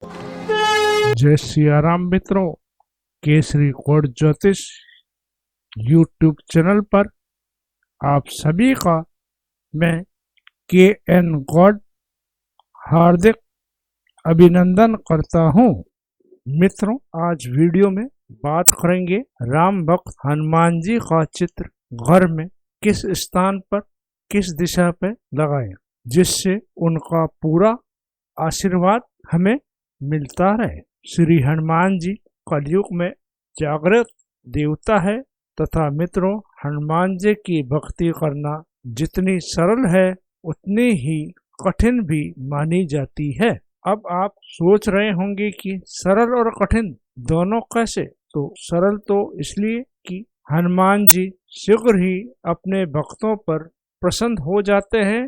जय सिया राम मित्रों, केसरी कोड ज्योतिष यूट्यूब चैनल पर आप सभी का मैं के एन गॉड हार्दिक अभिनंदन करता हूँ। मित्रों, आज वीडियो में बात करेंगे राम भक्त हनुमान जी का चित्र घर में किस स्थान पर किस दिशा पे लगाएं, जिससे उनका पूरा आशीर्वाद हमें मिलता रहे। श्री हनुमान जी कलयुग में जागृत देवता है तथा मित्रों, हनुमान जी की भक्ति करना जितनी सरल है उतनी ही कठिन भी मानी जाती है। अब आप सोच रहे होंगे कि सरल और कठिन दोनों कैसे? तो सरल तो इसलिए कि हनुमान जी शीघ्र ही अपने भक्तों पर प्रसन्न हो जाते हैं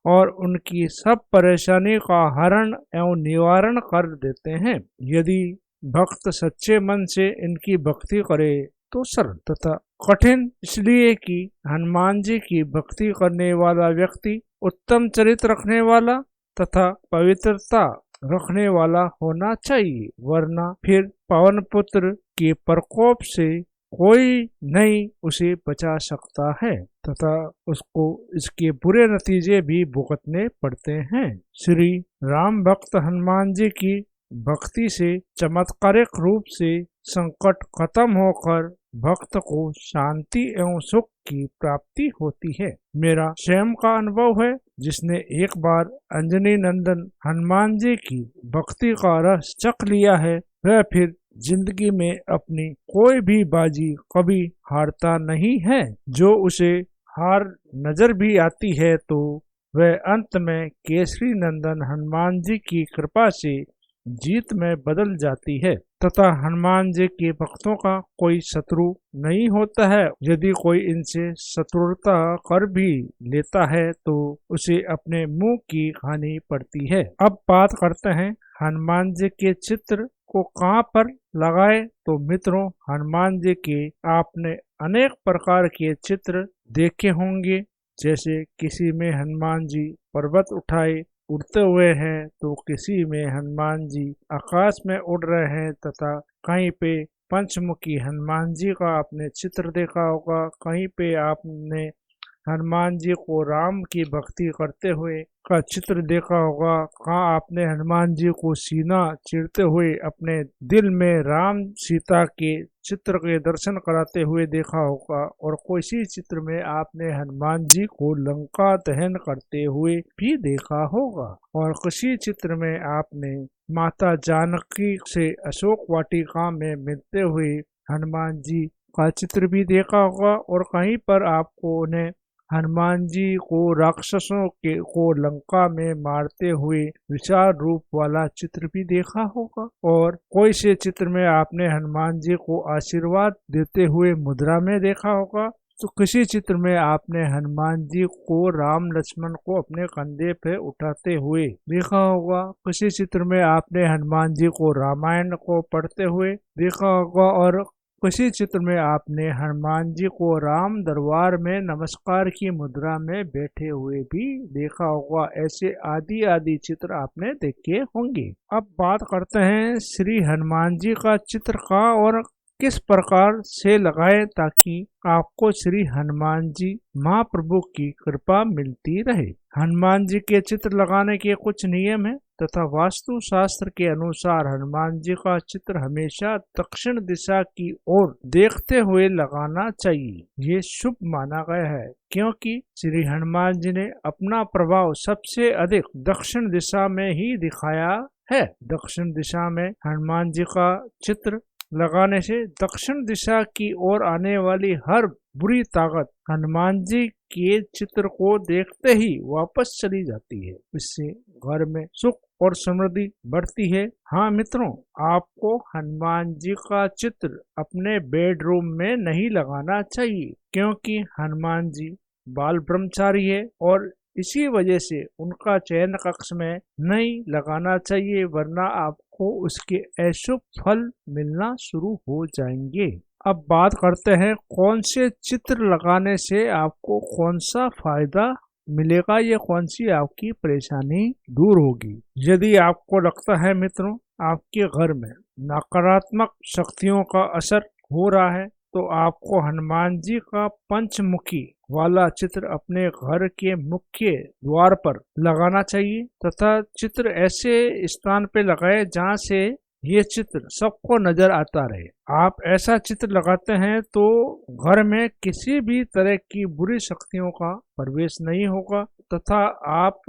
और उनकी सब परेशानी का हरण एवं निवारण कर देते हैं। यदि भक्त सच्चे मन से इनकी भक्ति करे तो सरल, तथा कठिन इसलिए कि हनुमान जी की भक्ति करने वाला व्यक्ति उत्तम चरित्र रखने वाला तथा पवित्रता रखने वाला होना चाहिए, वरना फिर पवन पुत्र के प्रकोप से कोई नहीं उसे बचा सकता है तथा उसको इसके बुरे नतीजे भी भुगतने पड़ते हैं। श्री राम भक्त हनुमान जी की भक्ति से चमत्कारिक रूप से संकट खत्म होकर भक्त को शांति एवं सुख की प्राप्ति होती है। मेरा स्वयं का अनुभव है, जिसने एक बार अंजनी नंदन हनुमान जी की भक्ति का रस चख लिया है, वह फिर जिंदगी में अपनी कोई भी बाजी कभी हारता नहीं है। जो उसे हार नजर भी आती है तो वह अंत में केसरी नंदन हनुमान जी की कृपा से जीत में बदल जाती है तथा हनुमान जी के भक्तों का कोई शत्रु नहीं होता है। यदि कोई इनसे शत्रुता कर भी लेता है तो उसे अपने मुंह की हानि पड़ती है। अब बात करते हैं हनुमान जी के चित्र को कहाँ पर लगाए। तो मित्रों, हनुमान जी के आपने अनेक प्रकार के चित्र देखे होंगे, जैसे किसी में हनुमान जी पर्वत उठाए उड़ते हुए हैं, तो किसी में हनुमान जी आकाश में उड़ रहे हैं तथा कहीं पे पंचमुखी हनुमान जी का आपने चित्र देखा होगा। कहीं पे आपने हनुमान जी को राम की भक्ति करते हुए का चित्र देखा होगा। कहाँ आपने हनुमान जी को सीना चीरते हुए अपने दिल में राम सीता के चित्र के दर्शन कराते हुए देखा होगा, और किसी चित्र में आपने हनुमान जी को लंका दहन करते हुए भी देखा होगा, और किसी चित्र में आपने माता जानकी से अशोक वाटिका में मिलते हुए हनुमान जी का चित्र भी देखा होगा, और कहीं पर आपको उन्हें हनुमान जी को राक्षसों के को लंका में मारते हुए विशाल रूप वाला चित्र भी देखा होगा, और कोई से चित्र में आपने हनुमान जी को आशीर्वाद देते हुए मुद्रा में देखा होगा। तो किसी चित्र में आपने हनुमान जी को राम लक्ष्मण को अपने कंधे पे उठाते हुए देखा होगा। किसी चित्र में आपने हनुमान जी को रामायण को पढ़ते हुए देखा होगा, और किसी चित्र में आपने हनुमान जी को राम दरबार में नमस्कार की मुद्रा में बैठे हुए भी देखा होगा। ऐसे आदि आदि चित्र आपने देखे होंगे। अब बात करते हैं श्री हनुमान जी का चित्र का और किस प्रकार से लगाएं ताकि आपको श्री हनुमान जी महाप्रभु की कृपा मिलती रहे। हनुमान जी के चित्र लगाने के कुछ नियम है तथा वास्तु शास्त्र के अनुसार हनुमान जी का चित्र हमेशा दक्षिण दिशा की ओर देखते हुए लगाना चाहिए। ये शुभ माना गया है क्योंकि श्री हनुमान जी ने अपना प्रभाव सबसे अधिक दक्षिण दिशा में ही दिखाया है। दक्षिण दिशा में हनुमान जी का चित्र लगाने से दक्षिण दिशा की ओर आने वाली हर बुरी ताकत हनुमान जी के चित्र को देखते ही वापस चली जाती है। इससे घर में सुख और समृद्धि बढ़ती है। हाँ मित्रों, आपको हनुमान जी का चित्र अपने बेडरूम में नहीं लगाना चाहिए क्योंकि हनुमान जी बाल ब्रह्मचारी है और इसी वजह से उनका चयन कक्ष में नहीं लगाना चाहिए, वरना आपको उसके अशुभ फल मिलना शुरू हो जाएंगे। अब बात करते हैं कौन से चित्र लगाने से आपको कौन सा फायदा मिलेगा, ये कौन सी आपकी परेशानी दूर होगी। यदि आपको लगता है मित्रों आपके घर में नकारात्मक शक्तियों का असर हो रहा है, तो आपको हनुमान जी का पंचमुखी वाला चित्र अपने घर के मुख्य द्वार पर लगाना चाहिए तथा चित्र ऐसे स्थान पे लगाए जहाँ से ये चित्र सबको नजर आता रहे। आप ऐसा चित्र लगाते हैं तो घर में किसी भी तरह की बुरी शक्तियों का प्रवेश नहीं होगा तथा आप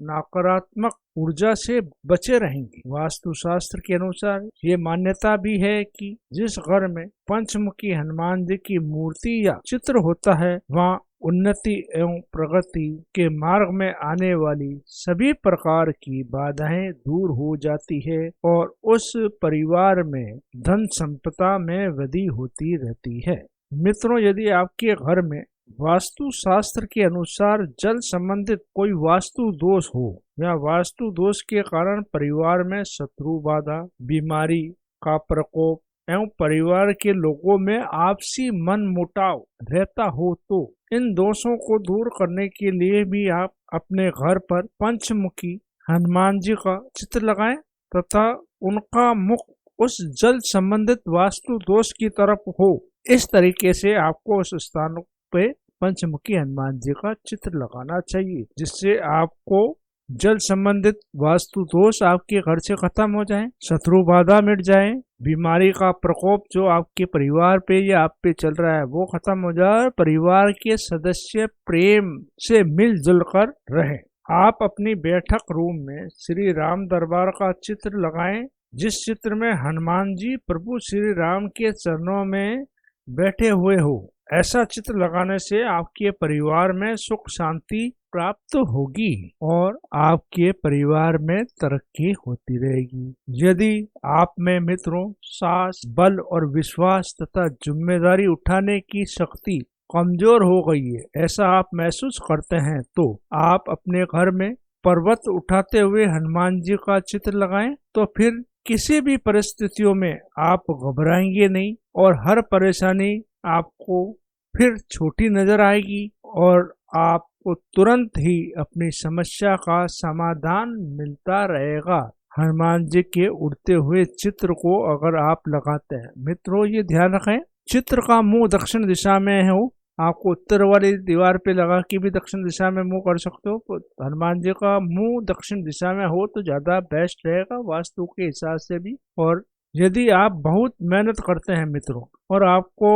नकारात्मक ऊर्जा से बचे रहेंगे। वास्तु शास्त्र के अनुसार ये मान्यता भी है कि जिस घर में पंचमुखी हनुमान जी की मूर्ति या चित्र होता है वहाँ उन्नति एवं प्रगति के मार्ग में आने वाली सभी प्रकार की बाधाएं दूर हो जाती है और उस परिवार में धन संपदा में वृद्धि होती रहती है। मित्रों, यदि आपके घर में वास्तु शास्त्र के अनुसार जल संबंधित कोई वास्तु दोष हो या वास्तु दोष के कारण परिवार में शत्रु बाधा, बीमारी का प्रकोप एवं परिवार के लोगों में आपसी मन मुटाव रहता हो तो इन दोषों को दूर करने के लिए भी आप अपने घर पर पंचमुखी हनुमान जी का चित्र लगाएं तथा उनका मुख उस जल संबंधित वास्तु दोष की तरफ हो। इस तरीके से आपको उस स्थान पे पंचमुखी हनुमान जी का चित्र लगाना चाहिए, जिससे आपको जल संबंधित वास्तु दोष आपके घर से खत्म हो जाए, शत्रु बाधा मिट जाए, बीमारी का प्रकोप जो आपके परिवार पे या आप पे चल रहा है वो खत्म हो जाए, परिवार के सदस्य प्रेम से मिलजुल कर रहे। आप अपनी बैठक रूम में श्री राम दरबार का चित्र लगाएं, जिस चित्र में हनुमान जी प्रभु श्री राम के चरणों में बैठे हुए हो। ऐसा चित्र लगाने से आपके परिवार में सुख शांति प्राप्त होगी और आपके परिवार में तरक्की होती रहेगी। यदि आप में मित्रों साहस, बल और विश्वास तथा जिम्मेदारी उठाने की शक्ति कमजोर हो गई है, ऐसा आप महसूस करते हैं, तो आप अपने घर में पर्वत उठाते हुए हनुमान जी का चित्र लगाएं, तो फिर किसी भी परिस्थितियों में आप घबराएंगे नहीं और हर परेशानी आपको फिर छोटी नजर आएगी और आपको तुरंत ही अपनी समस्या का समाधान मिलता रहेगा। हनुमान जी के उड़ते हुए चित्र को अगर आप लगाते हैं, मित्रों ये ध्यान रखें चित्र का मुंह दक्षिण दिशा में हो, आपको उत्तर वाली दीवार पे लगा के भी दक्षिण दिशा में मुंह कर सकते हो, तो हनुमान जी का मुंह दक्षिण दिशा में हो तो ज्यादा बेस्ट रहेगा वास्तु के हिसाब से भी। और यदि आप बहुत मेहनत करते हैं मित्रों और आपको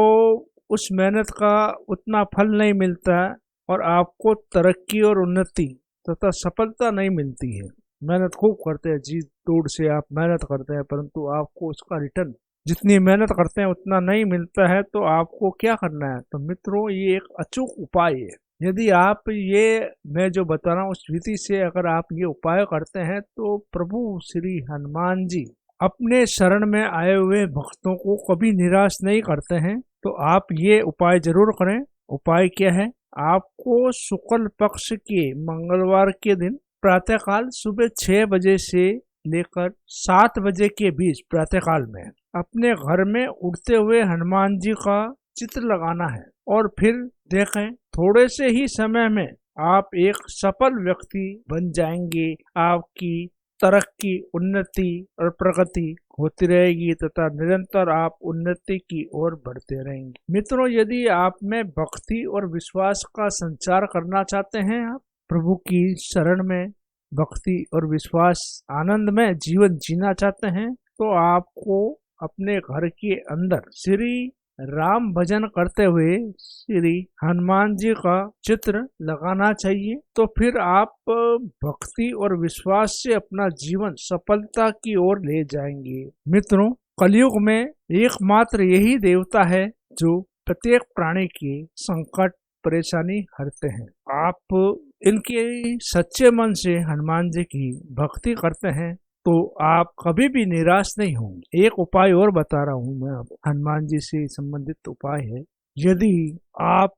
उस मेहनत का उतना फल नहीं मिलता है और आपको तरक्की और उन्नति तथा सफलता नहीं मिलती है, मेहनत खूब करते हैं, जी तोड़ से आप मेहनत करते हैं, परंतु आपको उसका रिटर्न जितनी मेहनत करते हैं उतना नहीं मिलता है, तो आपको क्या करना है? तो मित्रों ये एक अचूक उपाय है। यदि आप ये मैं जो बता रहा हूँ उस विधि से अगर आप ये उपाय करते हैं तो प्रभु श्री हनुमान जी अपने शरण में आए हुए भक्तों को कभी निराश नहीं करते हैं। तो आप ये उपाय जरूर करें। उपाय क्या है? आपको शुक्ल पक्ष के मंगलवार के दिन प्रातःकाल सुबह 6 बजे से लेकर 7 बजे के बीच प्रातःकाल में अपने घर में उड़ते हुए हनुमान जी का चित्र लगाना है और फिर देखें थोड़े से ही समय में आप एक सफल व्यक्ति बन जाएंगे। आपकी तरक्की, उन्नति और प्रगति होती रहेगी तथा निरंतर आप उन्नति की ओर बढ़ते रहेंगे। मित्रों, यदि आप में भक्ति और विश्वास का संचार करना चाहते हैं, आप प्रभु की शरण में भक्ति और विश्वास आनंद में जीवन जीना चाहते हैं, तो आपको अपने घर के अंदर श्री राम भजन करते हुए श्री हनुमान जी का चित्र लगाना चाहिए। तो फिर आप भक्ति और विश्वास से अपना जीवन सफलता की ओर ले जाएंगे। मित्रों, कलयुग में एकमात्र यही देवता है जो प्रत्येक प्राणी के संकट परेशानी हरते हैं। आप इनके सच्चे मन से हनुमान जी की भक्ति करते हैं तो आप कभी भी निराश नहीं होंगे। एक उपाय और बता रहा हूँ मैं, हनुमान जी से संबंधित उपाय है। यदि आप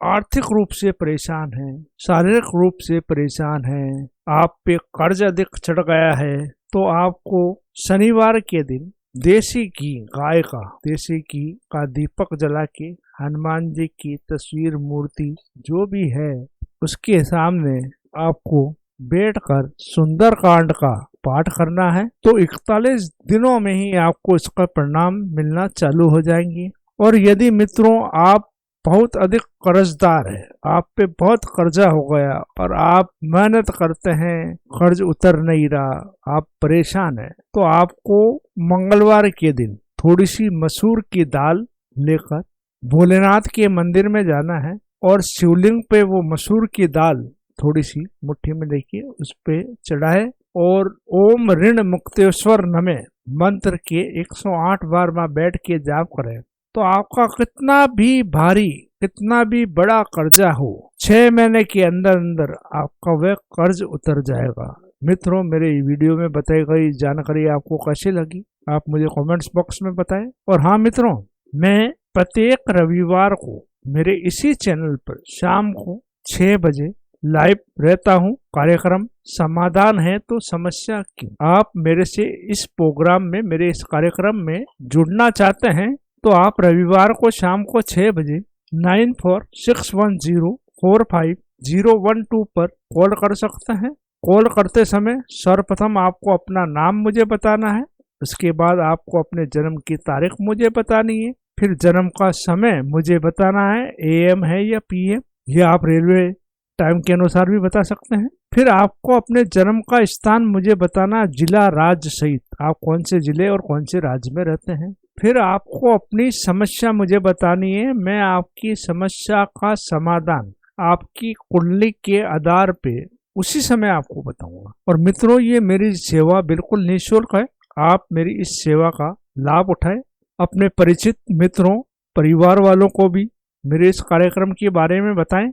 आर्थिक रूप से परेशान हैं, शारीरिक रूप से परेशान हैं, आप पे कर्ज अधिक चढ़ गया है, तो आपको शनिवार के दिन देसी घी, गाय का देसी घी का दीपक जला के हनुमान जी की तस्वीर, मूर्ति जो भी है उसके सामने आपको बैठकर सुंदरकांड का पाठ करना है। तो 41 दिनों में ही आपको इसका परिणाम मिलना चालू हो जाएंगे। और यदि मित्रों आप बहुत अधिक कर्जदार है, आप पे बहुत कर्जा हो गया और आप मेहनत करते हैं, कर्ज उतर नहीं रहा, आप परेशान है, तो आपको मंगलवार के दिन थोड़ी सी मसूर की दाल लेकर भोलेनाथ के मंदिर में जाना है और शिवलिंग पे वो मसूर की दाल थोड़ी सी मुट्ठी में लेके उस पे चढ़ाए और ओम ऋण मुक्तेश्वर नमः मंत्र के 108 बार में बैठ के जाप करें। तो आपका कितना भी भारी, कितना भी बड़ा कर्जा हो, 6 महीने के अंदर अंदर आपका वह कर्ज उतर जाएगा। मित्रों, मेरे वीडियो में बताई गई जानकारी आपको कैसी लगी आप मुझे कमेंट्स बॉक्स में बताएं। और हाँ मित्रों, मैं प्रत्येक रविवार को मेरे इसी चैनल पर शाम को 6 बजे लाइव रहता हूँ। कार्यक्रम समाधान है तो समस्या क्यों। आप मेरे से इस प्रोग्राम में, मेरे इस कार्यक्रम में जुड़ना चाहते हैं तो आप रविवार को शाम को 6 बजे 9461045012 पर कॉल कर सकते हैं। कॉल करते समय सर्वप्रथम आपको अपना नाम मुझे बताना है, उसके बाद आपको अपने जन्म की तारीख मुझे बतानी है, फिर जन्म का समय मुझे बताना है, AM है या PM, या आप रेलवे टाइम के अनुसार भी बता सकते हैं। फिर आपको अपने जन्म का स्थान मुझे बताना, जिला राज्य सहित आप कौन से जिले और कौन से राज्य में रहते हैं। फिर आपको अपनी समस्या मुझे बतानी है, मैं आपकी समस्या का समाधान आपकी कुंडली के आधार पे उसी समय आपको बताऊंगा। और मित्रों, ये मेरी सेवा बिल्कुल निःशुल्क है, आप मेरी इस सेवा का लाभ उठाएं। अपने परिचित मित्रों, परिवार वालों को भी मेरे इस कार्यक्रम के बारे में बताएं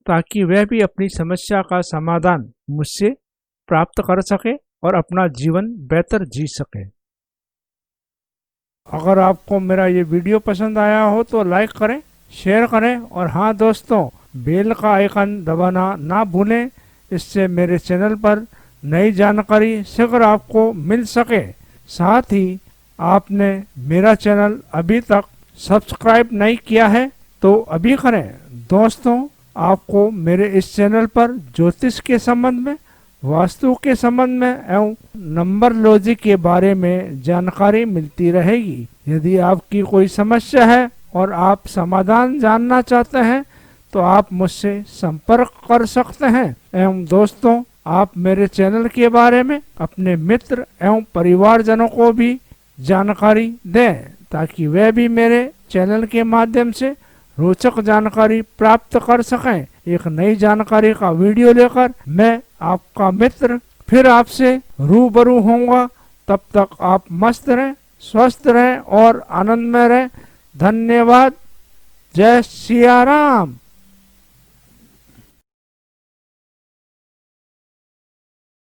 ताकि वह भी अपनी समस्या का समाधान मुझसे प्राप्त कर सके और अपना जीवन बेहतर जी सके। अगर आपको मेरा ये वीडियो पसंद आया हो तो लाइक करें, शेयर करें और हाँ दोस्तों, बेल का आइकन दबाना ना भूलें, इससे मेरे चैनल पर नई जानकारी शीघ्र आपको मिल सके। साथ ही आपने मेरा चैनल अभी तक सब्सक्राइब नहीं किया है तो अभी करें। दोस्तों, आपको मेरे इस चैनल पर ज्योतिष के संबंध में, वास्तु के संबंध में एवं नंबरलॉजी के बारे में जानकारी मिलती रहेगी। यदि आपकी कोई समस्या है और आप समाधान जानना चाहते हैं तो आप मुझसे संपर्क कर सकते हैं। एवं दोस्तों, आप मेरे चैनल के बारे में अपने मित्र एवं परिवारजनों को भी जानकारी दें ताकि वे भी मेरे चैनल के माध्यम से रोचक जानकारी प्राप्त कर सकें। एक नई जानकारी का वीडियो लेकर मैं आपका मित्र फिर आपसे रूबरू होऊंगा। तब तक आप मस्त रहें, स्वस्थ रहें और आनंद में रहें। धन्यवाद। जय सिया राम।